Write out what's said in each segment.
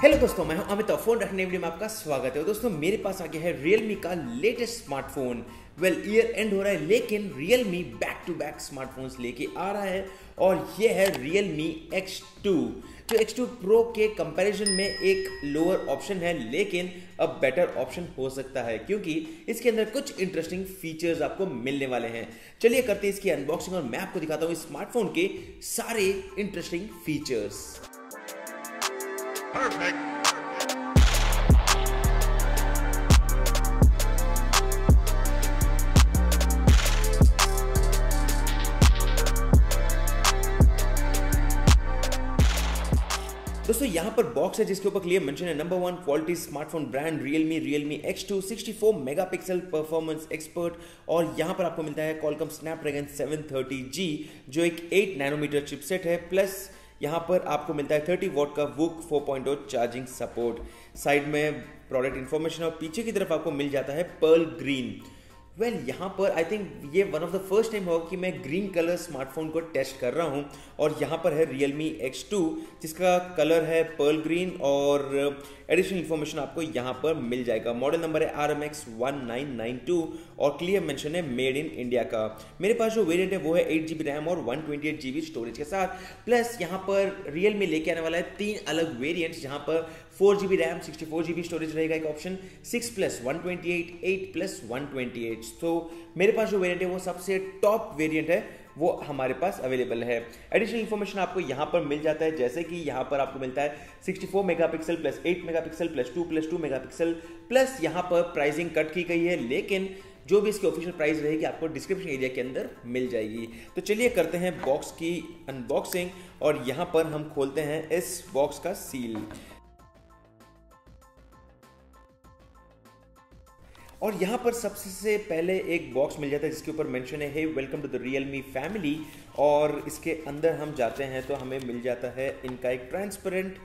Hello दोस्तों, मैं हूं अमित और फोन रखने वीडियो में आपका स्वागत है। दोस्तों मेरे पास आ गया है Realme का लेटेस्ट स्मार्टफोन। ईयर एंड हो रहा है लेकिन Realme back to back smartphones लेके आ रहा है और ये है Realme X2 जो X2 Pro के कंपैरिजन में एक लोअर ऑप्शन है लेकिन अब बेटर ऑप्शन हो सकता है क्योंकि इसके अंदर कुछ इंटरेस्टिंग फीचर्स आपको मिलने वाले हैं। चलिए करते हैं इसकी अनबॉक्सिंग और मैं आपको दिखाता हूँ इस स्मार्टफोन के सारे इंटरेस्टिंग फीचर्स। Perfect. दोस्तों यहाँ पर बॉक्स है जिसके ऊपर क्लियर मेंशन है number 1 quality smartphone brand Realme X2 64 megapixel performance expert और यहाँ पर आपको मिलता है Qualcomm Snapdragon 730G जो एक 8 नैनोमीटर चिपसेट है प्लस यहाँ पर आपको मिलता है 30 वॉट का वुक 4.0 चार्जिंग सपोर्ट। साइड में प्रोडक्ट इन्फॉर्मेशन और पीछे की तरफ आपको मिल जाता है पर्ल ग्रीन। यहाँ पर आई थिंक ये one of the first time होगा कि मैं ग्रीन कलर स्मार्टफोन को टेस्ट कर रहा हूँ और यहाँ पर है Realme X2 जिसका कलर है पर्ल ग्रीन और एडिशनल इन्फॉर्मेशन आपको यहाँ पर मिल जाएगा। मॉडल नंबर है RMX 1992 और क्लियर मेंशन है मेड इन इंडिया का। मेरे पास जो वेरिएंट है वो है 8GB रैम और 128GB स्टोरेज के साथ। प्लस यहाँ पर Realme लेके आने वाला है 3 अलग वेरिएंट्स जहाँ पर 4GB रैम 64GB स्टोरेज रहेगा एक ऑप्शन, 6+128, 8+128। तो मेरे पास जो वेरिएंट है वो सबसे टॉप वेरिएंट है वो हमारे पास अवेलेबल है। एडिशनल इन्फॉर्मेशन आपको यहाँ पर मिल जाता है जैसे कि यहाँ पर आपको मिलता है 64 megapixel plus 8 megapixel plus 2 megapixel plus यहाँ पर प्राइसिंग कट की गई है लेकिन जो भी इसकी ऑफिशियल प्राइस रहेगी आपको डिस्क्रिप्शन एरिया के अंदर मिल जाएगी। तो चलिए करते हैं बॉक्स की अनबॉक्सिंग और यहाँ पर हम खोलते हैं इस बॉक्स का सील। और यहाँ पर सबसे पहले एक बॉक्स मिल जाता है जिसके ऊपर मेंशन है hey welcome to the Realme family और इसके अंदर हम जाते हैं तो हमें मिल जाता है इनका एक ट्रांसपेरेंट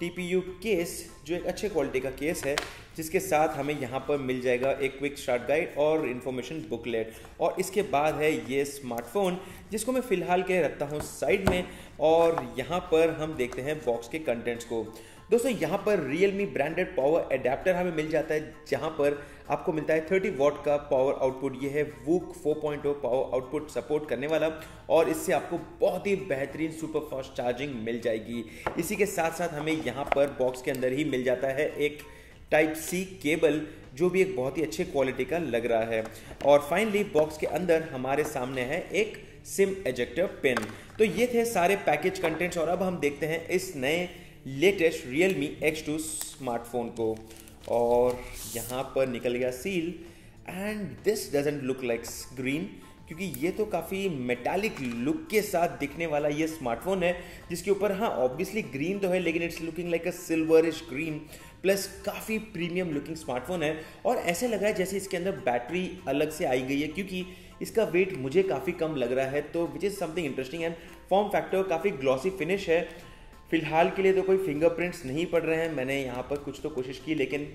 TPU केस जो एक अच्छे क्वालिटी का केस है जिसके साथ हमें यहाँ पर मिल जाएगा एक क्विक स्टार्ट गाइड और इन्फॉर्मेशन बुकलेट। और इसके बाद है ये स्मार्टफोन जिसको मैं फ़िलहाल के रखता हूँ साइड में और यहाँ पर हम देखते हैं बॉक्स के कंटेंट्स को। दोस्तों यहाँ पर Realme ब्रांडेड पावर एडेप्टर हमें मिल जाता है जहाँ पर आपको मिलता है 30 वॉट का पावर आउटपुट। ये है वूक 4.0 पावर आउटपुट सपोर्ट करने वाला और इससे आपको बहुत ही बेहतरीन सुपर फास्ट चार्जिंग मिल जाएगी। इसी के साथ साथ हमें यहाँ पर बॉक्स के अंदर ही मिल जाता है एक टाइप सी केबल जो भी एक बहुत ही अच्छे क्वालिटी का लग रहा है। और फाइनली बॉक्स के अंदर हमारे सामने है एक सिम एजेक्टर पिन। तो ये थे सारे पैकेज कंटेंट्स और अब हम देखते हैं इस नए लेटेस्ट Realme X2 स्मार्टफोन को। और यहाँ पर निकल गया seal and this doesn't look like green क्योंकि ये तो काफ़ी मेटालिक लुक के साथ दिखने वाला ये स्मार्टफोन है जिसके ऊपर हाँ ऑब्वियसली ग्रीन तो है लेकिन it's looking like a silverish green plus काफ़ी प्रीमियम लुकिंग स्मार्टफोन है। और ऐसे लग रहा है जैसे इसके अंदर बैटरी अलग से आई गई है क्योंकि इसका वेट मुझे काफ़ी कम लग रहा है तो which is something interesting and form factor काफ़ी ग्लॉसी फिनिश है। फिलहाल के लिए तो कोई फिंगरप्रिंट्स नहीं पड़ रहे हैं, मैंने यहाँ पर कुछ तो कोशिश की लेकिन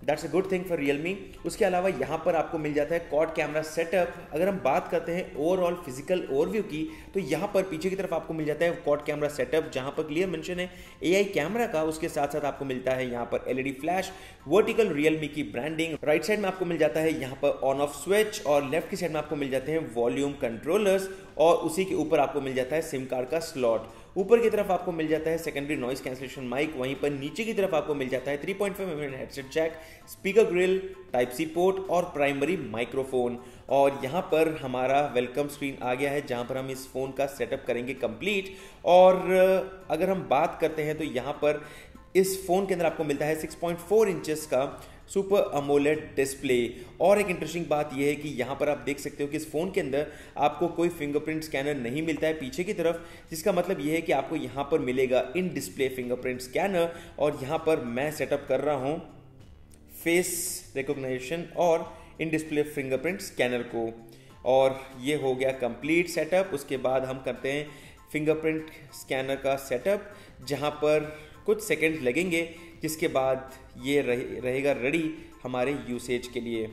that's a good thing for Realme। उसके अलावा यहाँ पर आपको मिल जाता है क्वाड कैमरा सेटअप। अगर हम बात करते हैं ओवरऑल फिजिकल ओवरव्यू की तो यहाँ पर पीछे की तरफ आपको मिल जाता है क्वाड कैमरा सेटअप जहाँ पर क्लियर मेंशन है AI कैमरा का। उसके साथ साथ आपको मिलता है यहाँ पर LED फ्लैश, वर्टिकल Realme की ब्रांडिंग। राइट साइड में आपको मिल जाता है यहाँ पर ऑन ऑफ स्विच और लेफ्ट की साइड में आपको मिल जाते हैं वॉल्यूम कंट्रोलर्स और उसी के ऊपर आपको मिल जाता है सिम कार्ड का स्लॉट। ऊपर की तरफ आपको मिल जाता है सेकेंडरी नॉइस कैंसलेशन माइक, वहीं पर नीचे की तरफ आपको मिल जाता है 3.5mm headset jack, speaker grill, type C port और प्राइमरी माइक्रोफोन। और यहाँ पर हमारा वेलकम स्क्रीन आ गया है जहाँ पर हम इस फोन का सेटअप करेंगे कंप्लीट। और अगर हम बात करते हैं तो यहाँ पर इस फोन के अंदर आपको मिलता है 6.4 इंचेस का सुपर अमोलेड डिस्प्ले। और एक इंटरेस्टिंग बात यह है कि यहाँ पर आप देख सकते हो कि इस फोन के अंदर आपको कोई फिंगरप्रिंट स्कैनर नहीं मिलता है पीछे की तरफ, जिसका मतलब यह है कि आपको यहाँ पर मिलेगा इन डिस्प्ले फिंगरप्रिंट स्कैनर। और यहाँ पर मैं सेटअप कर रहा हूँ फेस रिकॉग्निशन और इन डिस्प्ले फिंगरप्रिंट स्कैनर को और ये हो गया कंप्लीट सेटअप। उसके बाद हम करते हैं फिंगरप्रिंट स्कैनर का सेटअप जहाँ पर कुछ सेकंड लगेंगे जिसके बाद ये रहेगा रेडी हमारे यूसेज के लिए।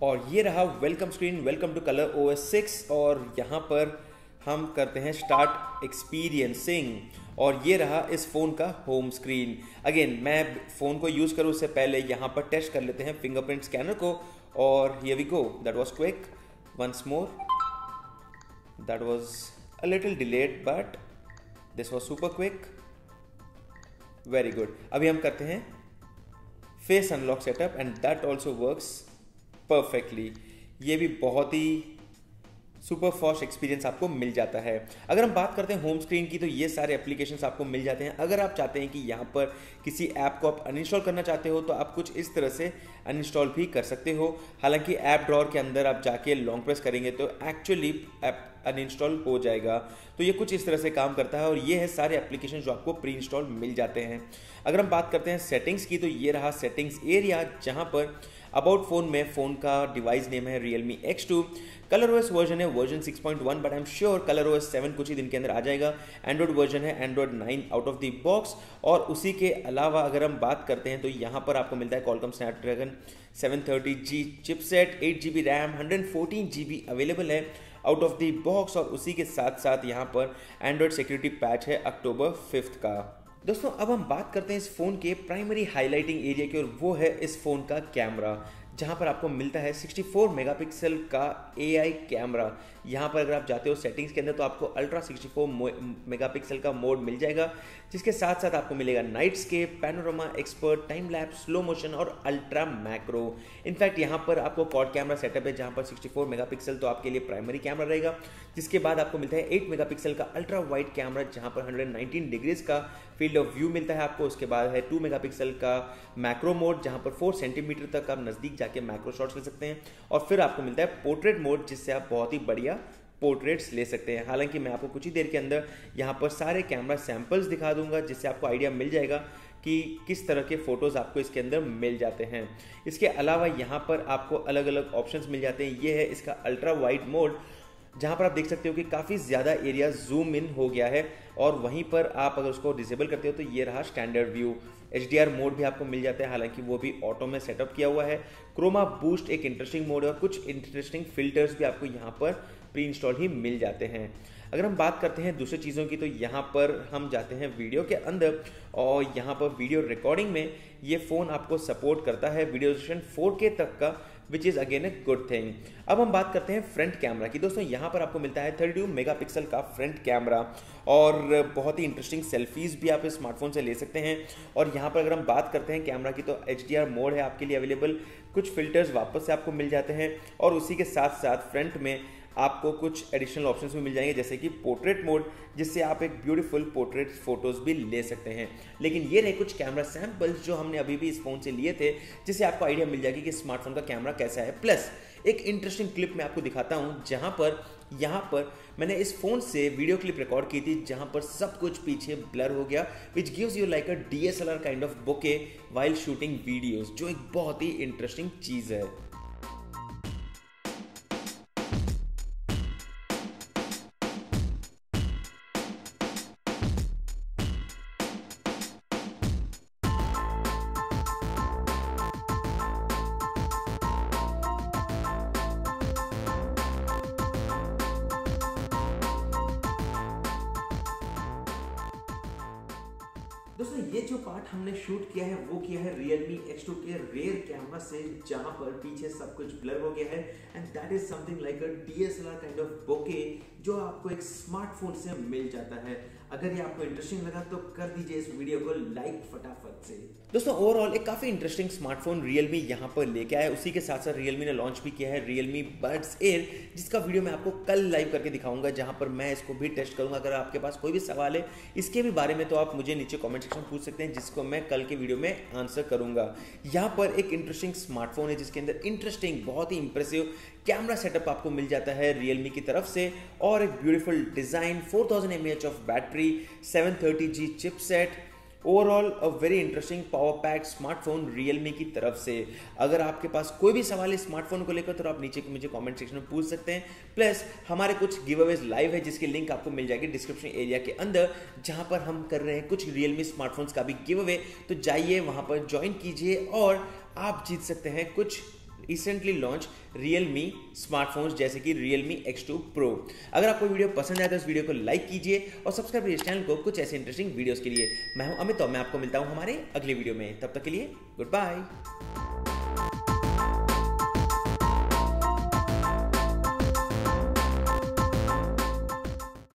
और ये रहा welcome screen, welcome to colour OS 6 और यहाँ पर हम करते हैं स्टार्ट एक्सपीरियंसिंग, और ये रहा इस फ़ोन का होम स्क्रीन। अगेन मैं फ़ोन को यूज़ करूँ उससे पहले यहाँ पर टेस्ट कर लेते हैं फिंगरप्रिंट स्कैनर को, और here we go, that was quick, once more, that was a little delayed but this was super quick, very good. अभी हम करते हैं face unlock setup and that also works perfectly. ये भी बहुत ही सुपर फास्ट एक्सपीरियंस आपको मिल जाता है। अगर हम बात करते हैं होम स्क्रीन की, तो ये सारे एप्लीकेशंस आपको मिल जाते हैं। अगर आप चाहते हैं कि यहाँ पर किसी ऐप को आप अनइंस्टॉल करना चाहते हो तो आप कुछ इस तरह से अनइंस्टॉल भी कर सकते हो। हालांकि ऐप ड्रॉअर के अंदर आप जाके लॉन्ग प्रेस करेंगे तो एक्चुअली ऐप अनइंस्टॉल हो जाएगा। तो ये कुछ इस तरह से काम करता है, और ये है सारे एप्लीकेशन जो आपको प्री इंस्टॉल मिल जाते हैं। अगर हम बात करते हैं सेटिंग्स की, तो ये रहा सेटिंग्स एरिया, जहाँ पर अबाउट फ़ोन में फ़ोन का डिवाइस नेम है Realme X2, colour OS version है version 6.1, but I am sure colour OS 7 कुछ ही दिन के अंदर आ जाएगा। एंड्रॉइड वर्जन है Android 9 out of the box, और उसी के अलावा अगर हम बात करते हैं तो यहाँ पर आपको मिलता है Qualcomm Snapdragon 730G chipset, 8GB RAM, 114GB available है आउट ऑफ द बॉक्स, और उसी के साथ साथ यहाँ पर एंड्रॉइड सिक्योरिटी पैच है October 5 का। दोस्तों अब हम बात करते हैं इस फ़ोन के प्राइमरी हाईलाइटिंग एरिया की, और वो है इस फ़ोन का कैमरा, जहाँ पर आपको मिलता है 64 मेगापिक्सल का AI कैमरा। यहाँ पर अगर आप जाते हो सेटिंग्स के अंदर तो आपको अल्ट्रा 64 मेगापिक्सल का मोड मिल जाएगा, जिसके साथ साथ आपको मिलेगा night scape, panorama, expert, time lapse, slow motion और अल्ट्रा मैक्रो। इनफैक्ट यहाँ पर आपको क्वाड कैमरा सेटअप है, जहाँ पर 64 मेगापिक्सल तो आपके लिए प्राइमरी कैमरा रहेगा, जिसके बाद आपको मिलता है 8 मेगापिक्सल का अल्ट्रा वाइड कैमरा, जहाँ पर 119 डिग्रीज का फील्ड ऑफ व्यू मिलता है आपको। उसके बाद है 2 मेगापिक्सल का मैक्रो मोड, जहाँ पर 4 सेंटीमीटर तक आप नज़दीक जाके मैक्रो शॉट्स ले सकते हैं, और फिर आपको मिलता है पोर्ट्रेट मोड, जिससे आप बहुत ही बढ़िया पोर्ट्रेट्स ले सकते हैं। हालांकि मैं आपको कुछ ही देर के अंदर यहाँ पर सारे कैमरा सैंपल्स दिखा दूंगा, जिससे आपको आइडिया मिल जाएगा कि किस तरह के फ़ोटोज़ आपको इसके अंदर मिल जाते हैं। इसके अलावा यहाँ पर आपको अलग अलग ऑप्शंस मिल जाते हैं। ये है इसका अल्ट्रा वाइड मोड, जहाँ पर आप देख सकते हो कि काफ़ी ज़्यादा एरिया जूम इन हो गया है, और वहीं पर आप अगर उसको डिसेबल करते हो तो ये रहा स्टैंडर्ड व्यू। HDR मोड भी आपको मिल जाता है, हालांकि वो भी ऑटो में सेटअप किया हुआ है। क्रोमा बूस्ट एक इंटरेस्टिंग मोड है, और कुछ इंटरेस्टिंग फिल्टर्स भी आपको यहाँ पर प्री इंस्टॉल ही मिल जाते हैं। अगर हम बात करते हैं दूसरी चीज़ों की, तो यहाँ पर हम जाते हैं वीडियो के अंदर, और यहाँ पर वीडियो रिकॉर्डिंग में ये फ़ोन आपको सपोर्ट करता है वीडियो रेजोल्यूशन 4K तक का, which is again a good thing. अब हम बात करते हैं फ्रंट कैमरा की। दोस्तों यहाँ पर आपको मिलता है 32 मेगापिक्सल का फ्रंट कैमरा, और बहुत ही इंटरेस्टिंग सेल्फीज़ भी आप इस स्मार्टफोन से ले सकते हैं। और यहाँ पर अगर हम बात करते हैं कैमरा की, तो HDR मोड है आपके लिए अवेलेबल, कुछ फिल्टर्स वापस से आपको मिल जाते हैं, और उसी के साथ साथ फ्रंट में आपको कुछ एडिशनल ऑप्शंस भी मिल जाएंगे, जैसे कि पोर्ट्रेट मोड, जिससे आप एक ब्यूटीफुल पोर्ट्रेट फोटोज भी ले सकते हैं। लेकिन ये रहे कुछ कैमरा सैंपल्स जो हमने अभी भी इस फोन से लिए थे, जिससे आपको आइडिया मिल जाएगी कि स्मार्टफोन का कैमरा कैसा है। प्लस एक इंटरेस्टिंग क्लिप मैं आपको दिखाता हूँ, जहाँ पर यहाँ पर मैंने इस फोन से वीडियो क्लिप रिकॉर्ड की थी, जहाँ पर सब कुछ पीछे ब्लर हो गया, which gives you like a DSLR kind of bouquet while shooting videos, जो एक बहुत ही इंटरेस्टिंग चीज़ है। दोस्तों ये जो पार्ट हमने शूट किया है वो किया है Realme X2 के रेयर कैमरा से, जहां पर पीछे सब कुछ ब्लर हो गया है, and that is something like a DSLR kind of bokeh जो आपको एक स्मार्टफोन से मिल जाता है। अगर ये आपको इंटरेस्टिंग लगा तो कर दीजिए इस वीडियो को लाइक फटाफट से। दोस्तों ओवरऑल एक काफी इंटरेस्टिंग स्मार्टफोन Realme यहाँ पर लेके आया है। उसी के साथ साथ Realme ने लॉन्च भी किया है Realme Buds Air, जिसका वीडियो मैं आपको कल लाइव करके दिखाऊंगा, जहां पर मैं इसको भी टेस्ट करूंगा। अगर आपके पास कोई भी सवाल है इसके भी बारे में तो आप मुझे नीचे कमेंट सेक्शन पूछ सकते हैं, जिसको मैं कल के वीडियो में आंसर करूंगा। यहाँ पर एक इंटरेस्टिंग स्मार्टफोन है जिसके अंदर इंटरेस्टिंग बहुत ही इंप्रेसिव कैमरा सेटअप आपको मिल जाता है Realme की तरफ से, और एक beautiful design, 4000 mAh of battery, 730G chipset, overall a very interesting power pack smartphone Realme की तरफ से। अगर आपके पास कोई भी सवाल है स्मार्टफोन को लेकर तो आप नीचे मुझे कमेंट सेक्शन में पूछ सकते हैं। प्लस हमारे कुछ गिव अवेज लाइव है, जिसकी लिंक आपको मिल जाएगी डिस्क्रिप्शन एरिया के अंदर, जहां पर हम कर रहे हैं कुछ Realme स्मार्टफोन्स का भी गिव अवे। तो जाइए वहां पर ज्वाइन कीजिए और आप जीत सकते हैं कुछ रिसेंटली लॉन्च Realme स्मार्टफोन्स जैसे कि Realme X2 Pro। अगर आपको वीडियो पसंद आए तो इस वीडियो को लाइक कीजिए और सब्सक्राइब कीजिए इस चैनल को कुछ ऐसे इंटरेस्टिंग वीडियोस के लिए। मैं हूं अमित और मैं आपको मिलता हूं हमारे अगले वीडियो में। तब तक के लिए गुड बाय।